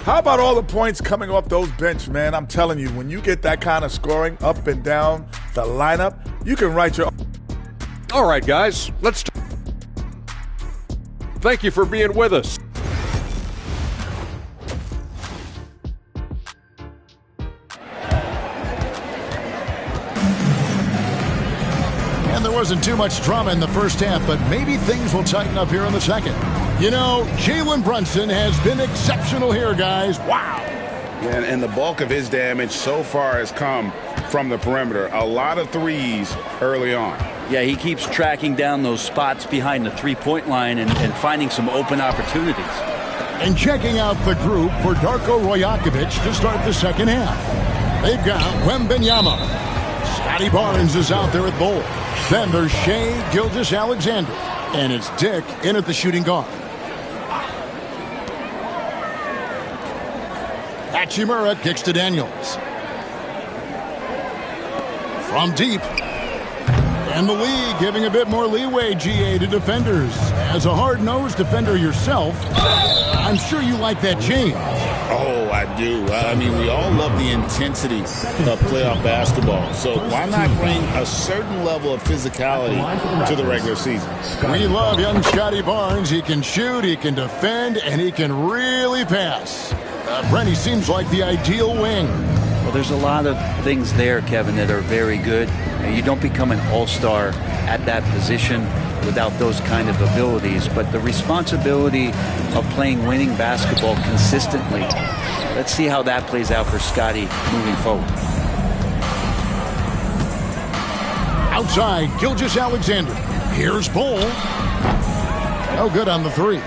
How about all the points coming off those bench, man? I'm telling you, when you get that kind of scoring up and down the lineup, you can write your... All right, guys, let's... Thank you for being with us. And there wasn't too much drama in the first half, but maybe things will tighten up here in the second. You know, Jalen Brunson has been exceptional here, guys. Wow. Yeah, and the bulk of his damage so far has come from the perimeter. A lot of threes early on. Yeah, he keeps tracking down those spots behind the three-point line and finding some open opportunities. And checking out the group for Darko Rajakovic to start the second half. They've got Wembanyama. Scotty Barnes is out there at goal. Then there's Shai Gilgeous-Alexander. And it's Dick in at the shooting guard. Hachimura kicks to Daniels. From deep. And the league giving a bit more leeway, GA, to defenders. As a hard-nosed defender yourself, I'm sure you like that change. Oh, I do. I mean, we all love the intensity of playoff basketball. So why not bring a certain level of physicality to the regular season? We love young Scotty Barnes. He can shoot, he can defend, and he can really pass. Brent, he seems like the ideal wing. Well, there's a lot of things there, Kevin, that are very good. You don't become an all-star at that position without those kind of abilities, but the responsibility of playing winning basketball consistently, let's see how that plays out for Scotty moving forward. Outside, Gilgeous-Alexander. Here's Bull. No good on the three.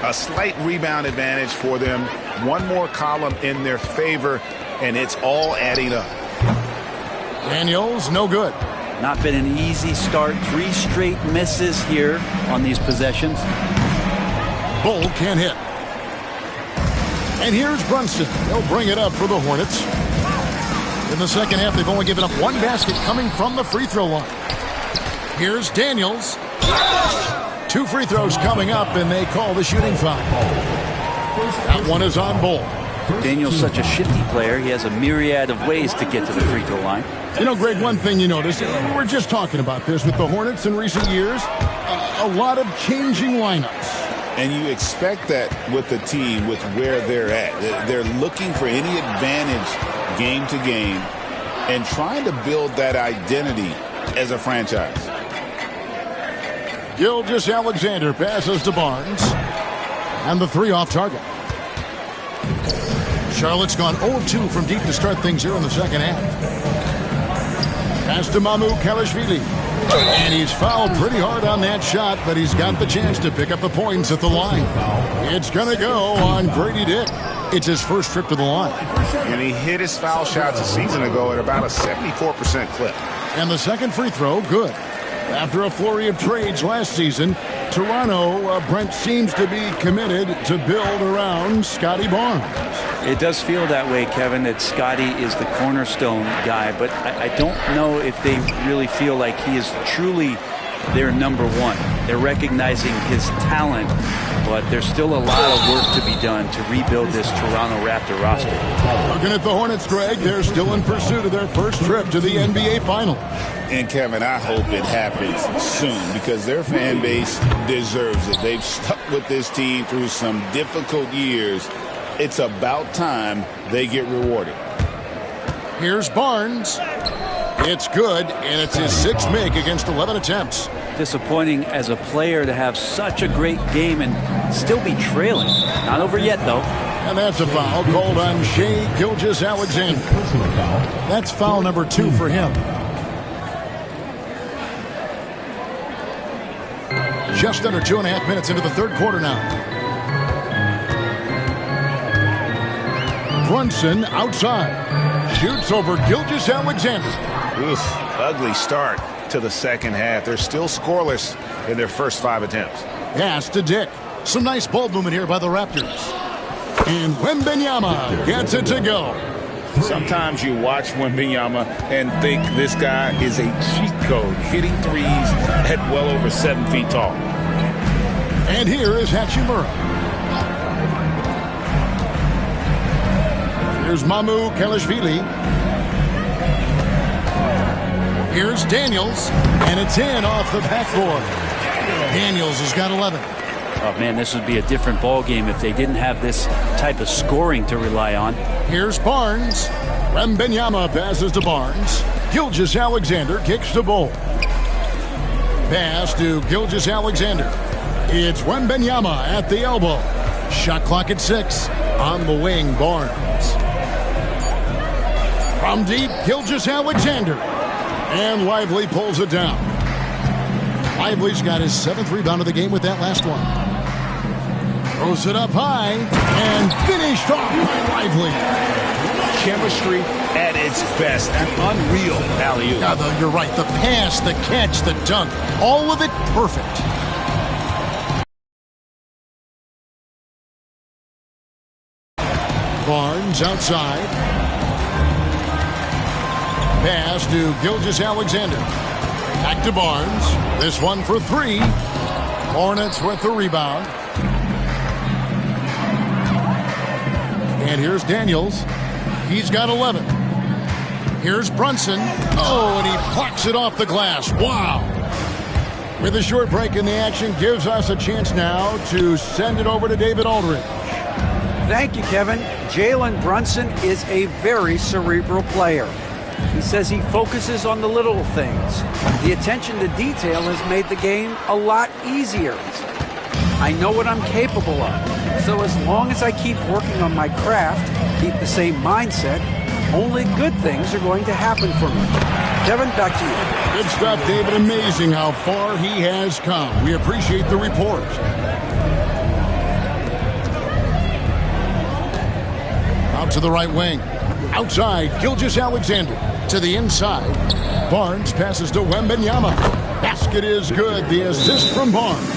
A slight rebound advantage for them. One more column in their favor, and it's all adding up. Daniels, no good. Not been an easy start. 3 straight misses here on these possessions. Bull can't hit. And here's Brunson. They'll bring it up for the Hornets. In the second half, they've only given up 1 basket coming from the free throw line. Here's Daniels. 2 free throws coming up, and they call the shooting foul. That one is on Bull. Daniel's such a shifty player. He has a myriad of ways to get to the free throw line. You know, Greg, one thing you notice, we were just talking about this with the Hornets in recent years, a lot of changing lineups. And you expect that with the team, with where they're at. They're looking for any advantage game to game and trying to build that identity as a franchise. Gilgeous-Alexander passes to Barnes. And the 3 off target. Charlotte's gone 0-2 from deep to start things here in the second half. Pass to Mamukelashvili. And he's fouled pretty hard on that shot, but he's got the chance to pick up the points at the line. It's going to go on Grady Dick. It's his first trip to the line. And he hit his foul shots a season ago at about a 74% clip. And the second free throw, good. After a flurry of trades last season, Toronto, Brent, seems to be committed to build around Scotty Barnes. It does feel that way, Kevin, that Scotty is the cornerstone guy, but I don't know if they really feel like he is truly their number one. They're recognizing his talent, but there's still a lot of work to be done to rebuild this Toronto Raptor roster. Looking at the Hornets, Greg, they're still in pursuit of their first trip to the NBA Finals. And, Kevin, I hope it happens soon because their fan base deserves it. They've stuck with this team through some difficult years. It's about time they get rewarded. Here's Barnes. It's good, and it's his 6th make against 11 attempts. Disappointing as a player to have such a great game and still be trailing. Not over yet, though. And that's a foul called on Shai Gilgeous-Alexander. That's foul number 2 for him. Just under 2.5 minutes into the third quarter now. Brunson outside. Shoots over Gilgeous-Alexander. Ugly start to the second half. They're still scoreless in their first 5 attempts. Pass to Dick. Some nice ball movement here by the Raptors. And Wembanyama gets it to go. Sometimes you watch Wembanyama and think this guy is a cheat code, hitting threes at well over 7 feet tall. And here is Hachimura. Here's Mamukelashvili. Here's Daniels, and it's in off the backboard. Daniels has got 11. Oh, man, this would be a different ball game if they didn't have this type of scoring to rely on. Here's Barnes. Wembanyama passes to Barnes. Gilgeous-Alexander kicks to Bull. Pass to Gilgeous-Alexander. It's Wembanyama at the elbow. Shot clock at 6. On the wing, Barnes. From deep, Gilgeous-Alexander. And Lively pulls it down. Lively's got his 7th rebound of the game with that last one. Throws it up high and finished off by Lively. Chemistry at its best. An unreal alley-oop. Yeah, you're right. The pass, the catch, the dunk, all of it perfect. Barnes outside. Pass to Gilgeous-Alexander. Back to Barnes. This one for three. Hornets with the rebound. And here's Daniels. He's got 11. Here's Brunson. Oh, and he plucks it off the glass. Wow. With a short break in the action, gives us a chance now to send it over to David Aldridge. Thank you, Kevin. Jalen Brunson is a very cerebral player. He says he focuses on the little things. The attention to detail has made the game a lot easier. I know what I'm capable of. So as long as I keep working on my craft, keep the same mindset, only good things are going to happen for me. Kevin, back to you. Good stuff, David. Amazing how far he has come. We appreciate the report. Out to the right wing. Outside, Gilgeous-Alexander. To the inside. Barnes passes to Wembanyama. Basket is good. The assist from Barnes.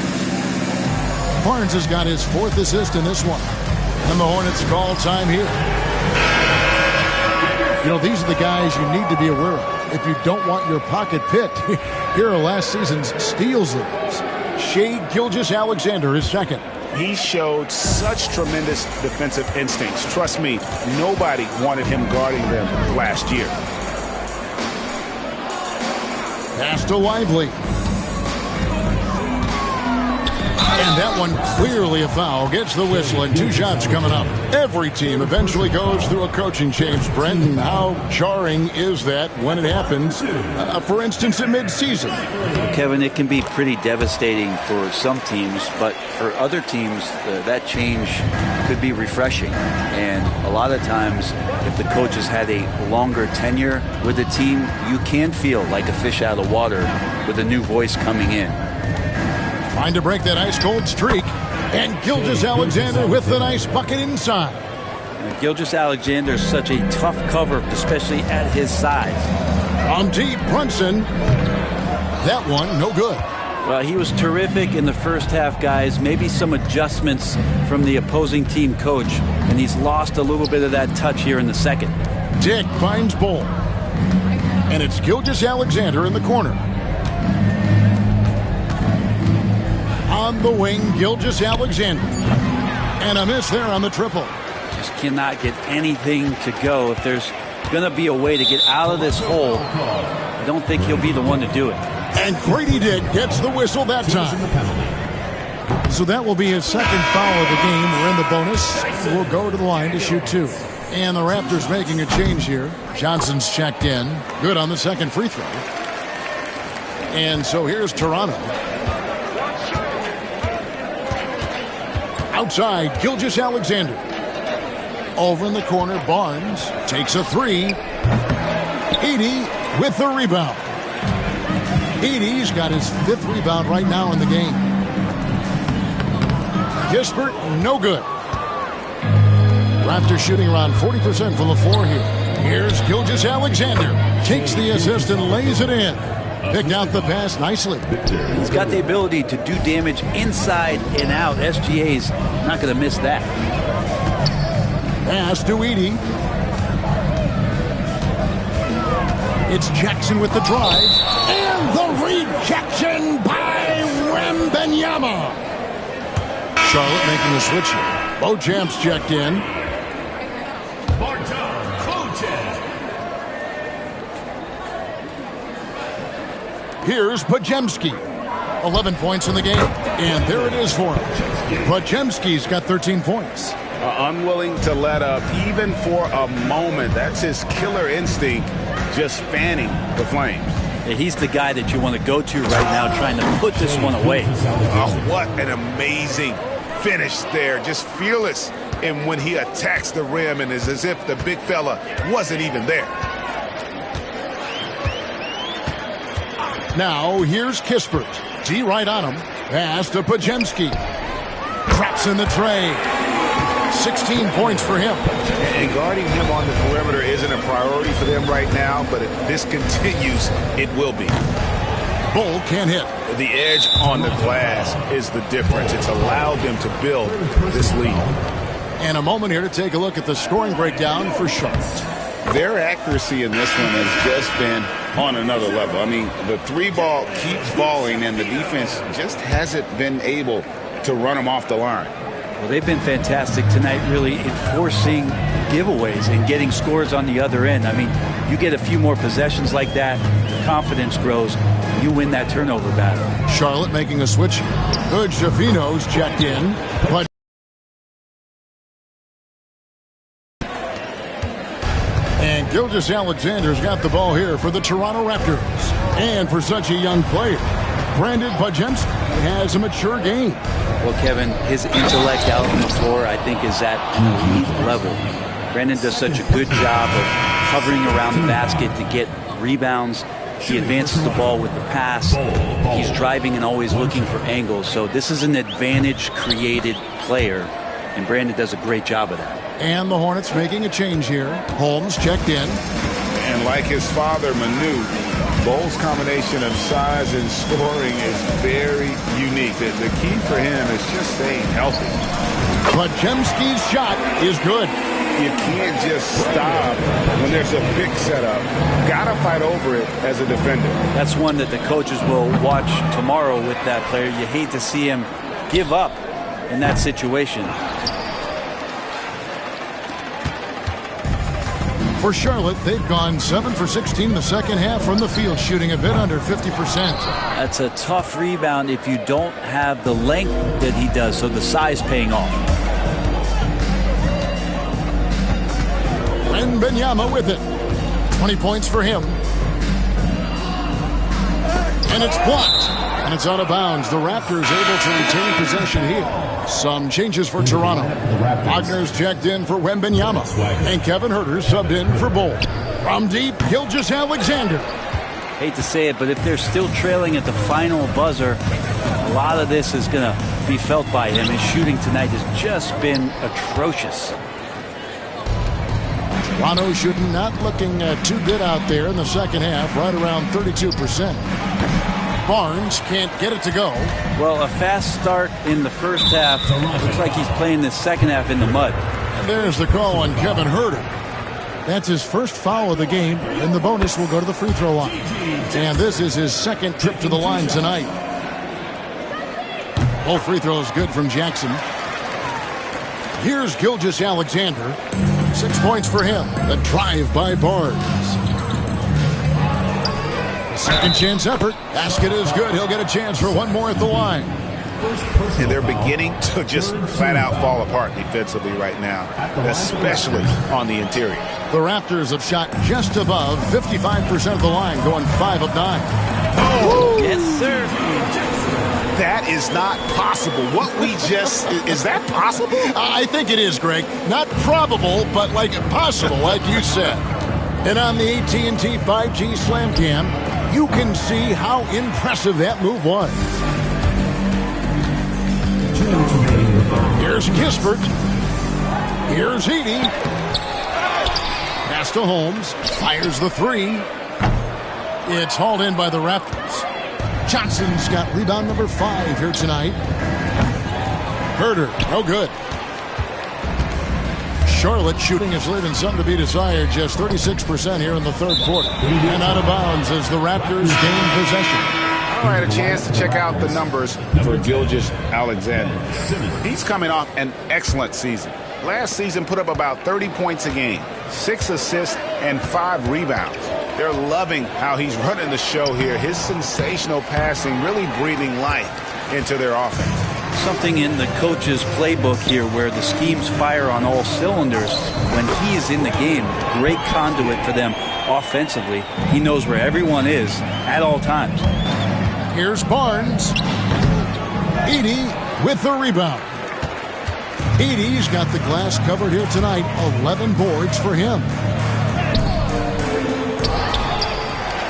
Barnes has got his 4th assist in this one. And the Hornets call time here. You know, these are the guys you need to be aware of. If you don't want your pocket picked, here are last season's steals leaders. Shai Gilgeous-Alexander is second. He showed such tremendous defensive instincts. Trust me, nobody wanted him guarding them last year. Pass to Lively. And that one clearly a foul. Gets the whistle and 2 shots coming up. Every team eventually goes through a coaching change, Brent. And how jarring is that when it happens, for instance, in midseason? Kevin, it can be pretty devastating for some teams, but for other teams, that change could be refreshing. And a lot of times, if the coach has had a longer tenure with the team, you can feel like a fish out of water with a new voice coming in. Trying to break that ice-cold streak. And Gilgeous-Alexander with the nice bucket inside. Gilgeous-Alexander is such a tough cover, especially at his size. On deep, Brunson. That one, no good. Well, he was terrific in the first half, guys. Maybe some adjustments from the opposing team coach, and he's lost a little bit of that touch here in the second. Dick finds Bull. And it's Gilgeous-Alexander in the corner. On the wing, Gilgeous-Alexander. And a miss there on the triple. Just cannot get anything to go. If there's going to be a way to get out of this hole, I don't think he'll be the one to do it. And Grady Dick gets the whistle that time. So that will be his second foul of the game. We're in the bonus. We'll go to the line to shoot 2. And the Raptors making a change here. Johnson's checked in. Good on the second free throw. And so here's Toronto. Outside, Gilgeous-Alexander. Over in the corner, Barnes takes a 3. Edey with the rebound. Edey's got his 5th rebound right now in the game. Kispert, no good. Raptors shooting around 40% from the floor here. Here's Gilgeous-Alexander. Takes the assist and lays it in. Picked out the pass nicely. He's got the ability to do damage inside and out. SGA's not going to miss that. Pass to Edey. It's Jackson with the drive. And the rejection by Wembanyama. Charlotte making a switch here. Beauchamp's checked in. Here's Podziemski. 11 points in the game. And there it is for him. Podziemski's got 13 points. Unwilling to let up even for a moment. That's his killer instinct, just fanning the flames. Yeah, he's the guy that you want to go to right now trying to put this one away. Oh, what an amazing finish there. Just fearless. And when he attacks the rim, and it's as if the big fella wasn't even there. Now, here's Kispert. D right on him. Pass to Podziemski. Traps Jackson the trade. 16 points for him. And guarding him on the perimeter isn't a priority for them right now, but if this continues, it will be. Bull can't hit. The edge on the glass is the difference. It's allowed them to build this lead. And a moment here to take a look at the scoring breakdown for Charlotte. Their accuracy in this one has just been on another level. I mean, the three ball keeps falling, and the defense just hasn't been able to run them off the line. Well, they've been fantastic tonight, really enforcing giveaways and getting scores on the other end. I mean, you get a few more possessions like that, the confidence grows, and you win that turnover battle. Charlotte making a switch. Good Javino's checked in, but and Gilgeous-Alexander's got the ball here for the Toronto Raptors. And for such a young player, Brandon Podziemski has a mature game. Well, Kevin, his intellect out on the floor, I think, is at an elite level. Brandon does such a good job of hovering around the basket to get rebounds. He advances the ball with the pass. He's driving and always looking for angles. So this is an advantage-created player, and Brandon does a great job of that. And the Hornets making a change here. Holmes checked in. And like his father, Manu, Bull's combination of size and scoring is very unique. The key for him is just staying healthy. Podziemski's shot is good. You can't just stop when there's a big setup. Gotta fight over it as a defender. That's one that the coaches will watch tomorrow with that player. You hate to see him give up in that situation. For Charlotte, they've gone 7 for 16 the second half from the field, shooting a bit under 50%. That's a tough rebound if you don't have the length that he does, so the size paying off. Wembanyama with it. 20 points for him. And it's blocked. And it's out of bounds. The Raptors able to retain possession here. Some changes for Toronto. Wagner's checked in for Wembanyama. And Kevin Huerter subbed in for Bull. From deep, Gilgeous-Alexander. Hate to say it, but if they're still trailing at the final buzzer, a lot of this is going to be felt by him. His shooting tonight has just been atrocious. Toronto shooting not looking too good out there in the second half, right around 32%. Barnes can't get it to go. Well, a fast start in the first half. Looks like he's playing the second half in the mud. And there's the call on Kevin Huerter. That's his first foul of the game, and the bonus will go to the free throw line. And this is his second trip to the line tonight. Both free throws good from Jackson. Here's Gilgeous-Alexander. 6 points for him. The drive by Barnes. Second chance effort. Basket is good. He'll get a chance for one more at the line. And they're beginning to just flat out fall apart defensively right now, especially on the interior. The Raptors have shot just above 55% of the line, going 5 of 9. Oh, yes, sir. That is not possible. What we just, is that possible? I think it is, Greg. Not probable, but like possible, like you said. And on the AT&T 5G Slam Cam, you can see how impressive that move was. Here's Kispert. Here's Edey. Pass to Holmes. Fires the three. It's hauled in by the Raptors. Johnson's got rebound number 5 here tonight. Huerter, no good. Charlotte shooting is leaving some to be desired, just 36% here in the third quarter. And out of bounds as the Raptors gain possession. I had a chance to check out the numbers for Gilgeous-Alexander. He's coming off an excellent season. Last season put up about 30 points a game, 6 assists, and 5 rebounds. They're loving how he's running the show here. His sensational passing really breathing life into their offense. Something in the coach's playbook here where the schemes fire on all cylinders. When he is in the game, great conduit for them offensively. He knows where everyone is at all times. Here's Barnes. Edey with the rebound. Edey's got the glass covered here tonight. 11 boards for him.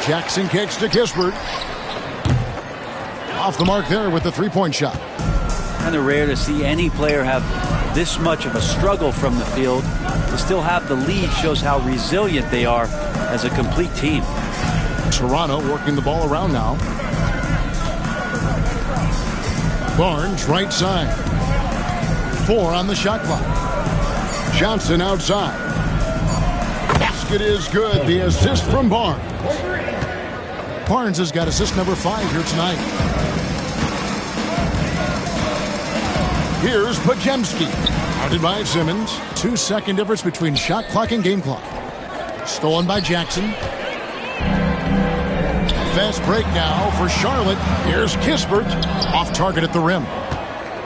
Jackson kicks to Kispert. Off the mark there with the three-point shot. Kind of rare to see any player have this much of a struggle from the field. To still have the lead shows how resilient they are as a complete team. Toronto working the ball around now. Barnes right side. 4 on the shot clock. Johnson outside. Basket is good. The assist from Barnes. Barnes has got assist number 5 here tonight. Here's Podziemski. Guarded by Simmons. 2-second difference between shot clock and game clock. Stolen by Jackson. Fast break now for Charlotte. Here's Kispert. Off target at the rim.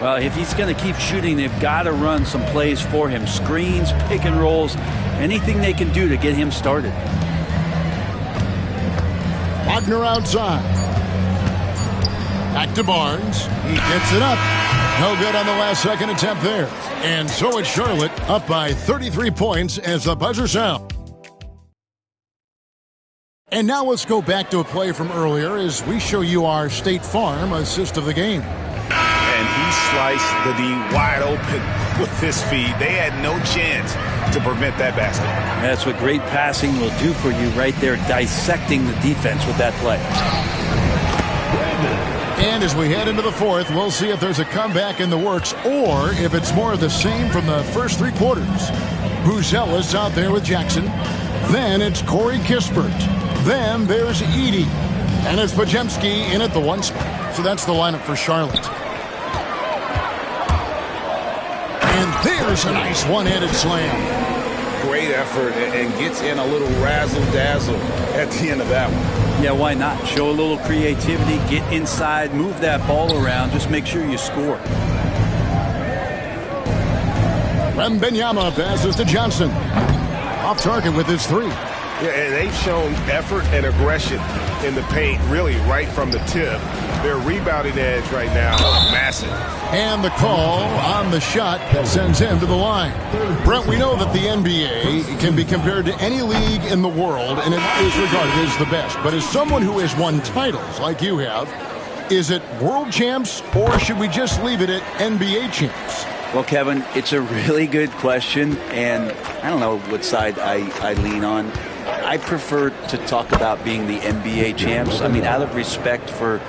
Well, if he's going to keep shooting, they've got to run some plays for him. Screens, pick and rolls, anything they can do to get him started. Wagner outside. Back to Barnes. He gets it up. No good on the last second attempt there. And so it's Charlotte up by 33 points as the buzzer sounds. And now let's go back to a play from earlier as we show you our State Farm assist of the game. And he sliced the D wide open with his feet. They had no chance to prevent that basket. That's what great passing will do for you right there, dissecting the defense with that play. And as we head into the fourth, we'll see if there's a comeback in the works or if it's more of the same from the first 3 quarters. Buzelis out there with Jackson. Then it's Corey Kispert. Then there's Edey. And it's Podziemski in at the 1 spot. So that's the lineup for Charlotte. And there's a nice one-handed slam. Great effort and gets in a little razzle-dazzle at the end of that one. Yeah, why not? Show a little creativity, get inside, move that ball around, just make sure you score. Wembanyama passes to Johnson. Off target with his 3. Yeah, and they've shown effort and aggression in the paint, really right from the tip. Their rebounding edge right now is massive. And the call on the shot that sends him to the line. Brent, we know that the NBA can be compared to any league in the world, and it is regarded as the best. But as someone who has won titles like you have, is it world champs, or should we just leave it at NBA champs? Well, Kevin, it's a really good question, and I don't know what side I lean on. I prefer to talk about being the NBA champs. I mean, out of respect for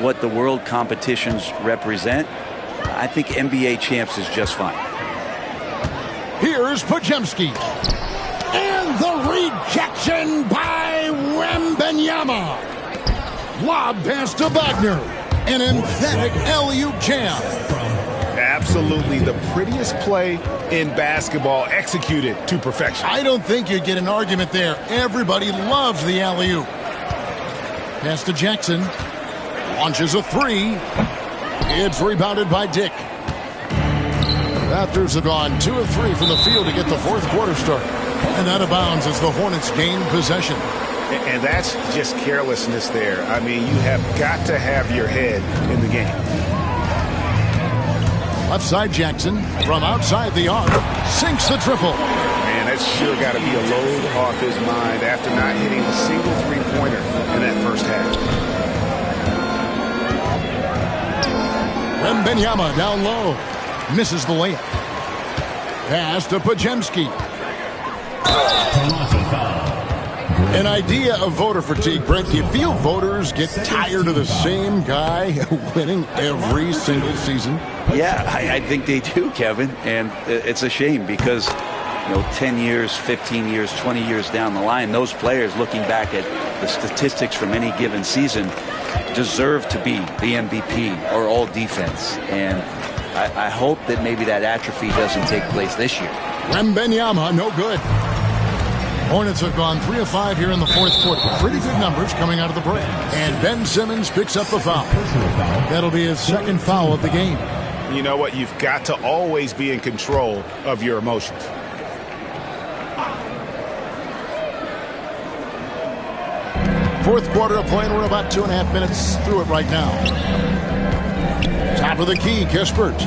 what the world competitions represent, I think NBA champs is just fine. Here's Podziemski. And the rejection by Wembanyama. Lob pass to Wagner. An emphatic alley-oop jam. Absolutely the prettiest play in basketball, executed to perfection. I don't think you'd get an argument there. Everybody loves the alley-oop. Pass to Jackson. Launches a 3. It's rebounded by Dick. Raptors have gone 2 of 3 from the field to get the fourth quarter started. And out of bounds as the Hornets gain possession. And that's just carelessness there. I mean, you have got to have your head in the game. Left side Jackson from outside the arc sinks the triple. Man, that's sure got to be a load off his mind after not hitting a single 3-pointer in that first half. Wembanyama down low. Misses the layup. Pass to Podziemski. An idea of voter fatigue, Brent. Do you feel voters get tired of the same guy winning every single season? Yeah, I think they do, Kevin. And it's a shame because, 10 years, 15 years, 20 years down the line, those players looking back at the statistics from any given season deserve to be the MVP or all defense. And I hope that maybe that atrophy doesn't take place this year. Wembanyama, no good. Hornets have gone 3 of 5 here in the fourth quarter. Pretty good numbers coming out of the break. And Ben Simmons picks up the foul. That'll be his second foul of the game. You know what? You've got to always be in control of your emotions. Fourth quarter of play, and we're about 2.5 minutes through it right now. Top of the key, Kispert.